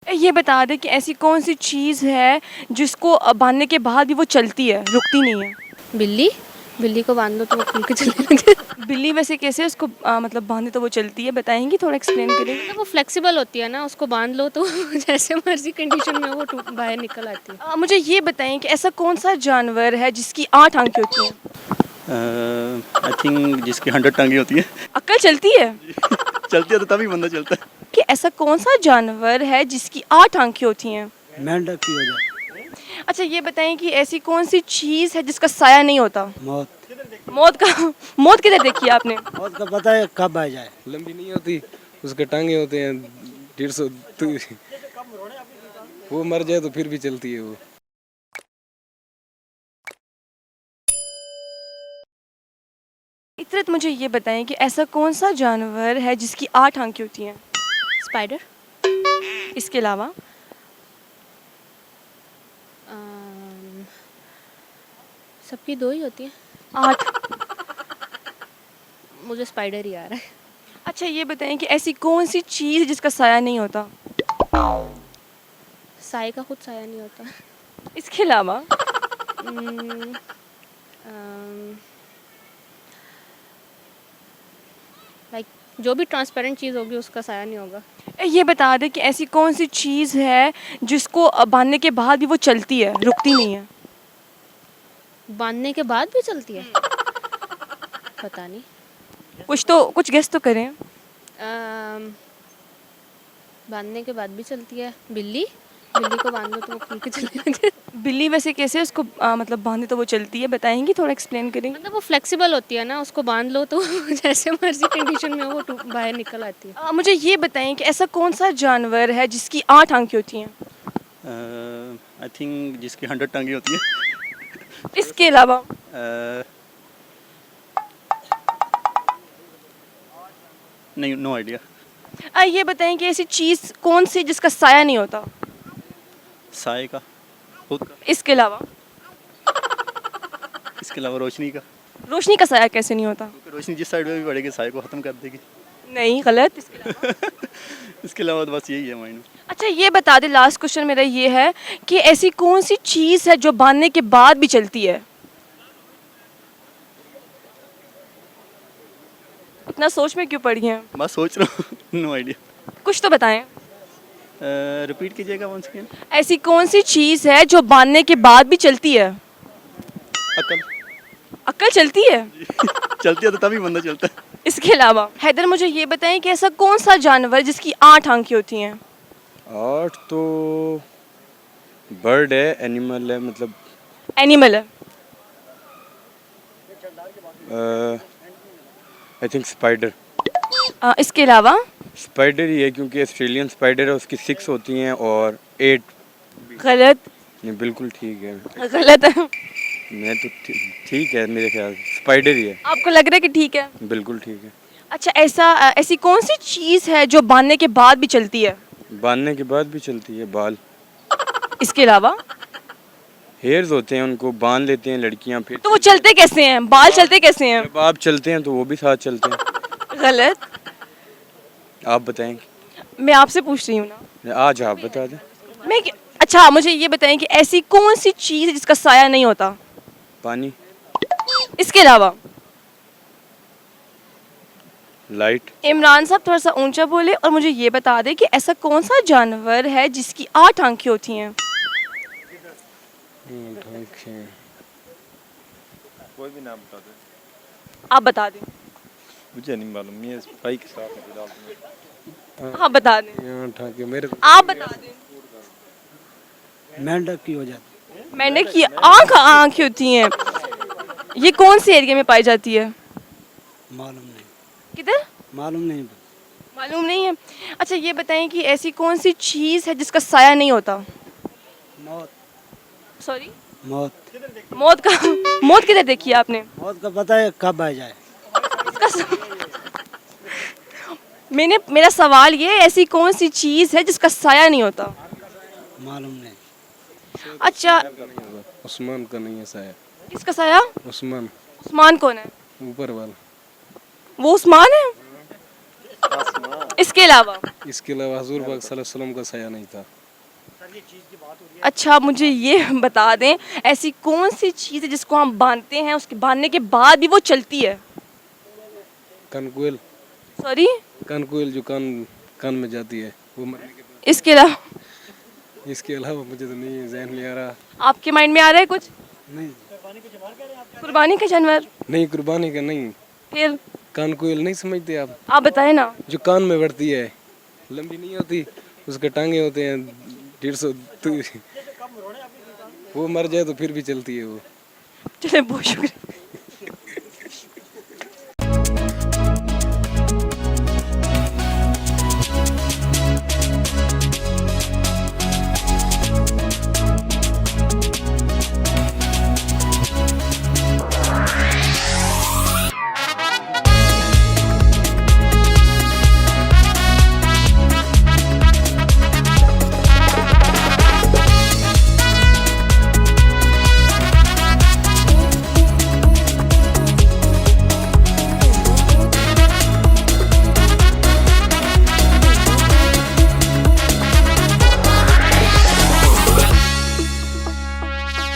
ये बता दे कि ऐसी कौन सी चीज़ है जिसको बांधने के बाद भी वो चलती है, रुकती नहीं है? बिल्ली। बिल्ली को बांध दो तो वो खुल के चलने लगे। बिल्ली वैसे कैसे उसको मतलब बांधे तो वो चलती है, बताएँगी? थोड़ा एक्सप्लेन करेंगी? मतलब वो फ्लेक्सिबल होती है ना, उसको बांध लो तो जैसे मर्जी कंडीशन में वो बाहर निकल आती है। मुझे ये बताएँ कि ऐसा कौन-सा जानवर है जिसकी 8 आँखें होती हैं? आई थिंक जिसकी 100 टांगे होती है। अक्ल चलती है? चलती है तो तभी बंदा चलता है। कि ऐसा कौन-सा जानवर है जिसकी 8 आँखें होती हैं? मेंढक की वजह अच्छा ये बताएँ कि ऐसी कौन-सी चीज़ है जिसका साया नहीं होता? मौत। मौत किधर देखी है आपने? मौत का पता है कब आ जाए। लंबी नहीं होती, उसके टांगे होते हैं 150 तो वो मर जाए तो फिर भी चलती है वो। इतरत मुझे ये बताएं कि ऐसा कौन सा जानवर है जिसकी 8 आंखें होती हैं? स्पाइडर। इसके अलावा? अम, सबकी 2 ही होती हैं। 8। मुझे स्पाइडर ही आ रहा है। अच्छा ये बताएं कि ऐसी कौन सी चीज़ है जिसका साया नहीं होता? साए का खुद साया नहीं होता। इसके अलावा? अम, अम, लाइक जो भी ट्रांसपेरेंट चीज़ होगी उसका साया नहीं होगा। ये बता दे कि ऐसी कौन सी चीज़ है जिसको बांधने के बाद भी वो चलती है, रुकती नहीं है? बांधने के बाद भी चलती है? पता नहीं। कुछ गेस तो करें। बांधने के बाद भी चलती है। बिल्ली। बिल्ली को बांध दो तो वो खुल के चलने लगे। बिल्ली वैसे कैसे उसको मतलब बांधे तो वो चलती है, बताएंगी? थोड़ा एक्सप्लेन करेंगी? मतलब वो फ्लेक्सिबल होती है ना, उसको बांध लो तो जैसे मर्जी कंडीशन में वो बाहर निकल आती है। मुझे ये बताएं कि ऐसा कौन सा जानवर है जिसकी 8 आंखें होती हैं? आई थिंक जिसकी 100 टांगे होती है। इसके अलावा? नहीं, नो आइडिया। ये बताएं कि ऐसी चीज़ कौन सी जिसका साया नहीं होता? साए का, खुद का। इसके अलावा? इसके अलावा रोशनी का, रोशनी का साया कैसे नहीं होता? क्योंकि रोशनी जिस साइड में भी बढ़ेगी साए को ख़त्म कर देगी। नहीं, गलत। इसके अलावा? इसके अलावा तो बस यही है माइंड में। अच्छा ये बता दे, लास्ट क्वेश्चन मेरा ये है कि ऐसी कौन सी चीज़ है जो बांधने के बाद भी चलती है? इतना सोच में क्यों पड़ी हैं? बस सोच रहा हूँ। No idea. कुछ तो बताएं। रिपीट कीजिएगा वंस अगेन। ऐसी कौन सी चीज़ है जो बांधने के बाद भी चलती है? अकल। अक्ल चलती है? चलती है तो तभी बंदा चलता है। इसके अलावा? हैदर मुझे ये बताएं कि ऐसा कौन सा जानवर है जिसकी 8 आंखें होती हैं? 8 तो बर्ड है, एनिमल है, मतलब एनिमल है। I think spider. इसके अलावा? स्पाइडर ही है क्योंकि ऑस्ट्रेलियन स्पाइडर है, उसकी 6 होती हैं और 8। गलत। नहीं, बिल्कुल ठीक है। गलत है। मैं तो ठीक है, मेरे ख्याल स्पाइडर ही है। आपको लग रहा है कि ठीक है? बिल्कुल ठीक है। अच्छा ऐसी कौन सी चीज़ है जो बांधने के बाद भी चलती है? बांधने के बाद भी चलती है, बाल। इसके अलावा? हेयर्स होते हैं, उनको बांध लेते हैं लड़कियां, फिर तो वो चलते कैसे हैं? बाल चलते कैसे हैं? जब आप चलते हैं तो वो भी साथ चलते हैं। गलत। आप बताएंगे? मैं आपसे पूछ रही हूँ ना। आज आप बता दें। अच्छा मुझे ये बताएं कि ऐसी कौन सी चीज़ है जिसका साया नहीं होता? पानी। इसके अलावा? लाइट। इमरान साहब थोड़ा सा ऊंचा बोले और मुझे ये बता दें कि ऐसा कौन सा जानवर है जिसकी 8 आंखें होती हैं? कोई भी नाम बता दो। आप बता दें। मुझे नहीं मालूम, ये भाई के साथ है फिलहाल। आप बता दें। ठाके मेरे आप बता दें। मेंढक की वजह मेंढक की आंखें होती हैं। ये कौन से एरिया में पाई जाती है? मालूम नहीं। किधर? मालूम नहीं। मालूम नहीं है। अच्छा ये बताएं कि ऐसी कौन सी चीज़ है जिसका साया नहीं होता? मौत। सॉरी? मौत। मौत किधर देखी है आपने? मौत का पता है कब आ जाए। मेरा सवाल ये है, ऐसी कौन सी चीज़ है जिसका साया नहीं होता? मालूम नहीं। अच्छा उस्मान का नहीं है साया। किसका साया? उस्मान, उस्मान कौन है? ऊपर वाला। वो उस्मान है? इसके अलावा इसके अलावा हजूर पाक सल्लल्लाहु अलैहि वसल्लम का साया नहीं था। अच्छा आप मुझे ये बता दें ऐसी कौन सी चीज़ है जिसको हम बांधते हैं उसके बांधने के बाद भी वो चलती है? कनकुल, सॉरी, कनकुल जो कान में जाती है वो मरने के इसके अलावा बाद। इसके अलावा मुझे तो नहीं जहन में आ रहा। आपके माइंड में आ रहा है कुछ? नहीं कुर्बानी का जानवर? नहीं, कुर्बानी का नहीं। फिर कानकुल नहीं समझते आप? आप बताएं ना। जो कान में बढ़ती है, लंबी नहीं होती, उसके टांगे होते हैं 150 वो मर जाए तो फिर भी चलती है वो। चले बहुत शुक्रिया।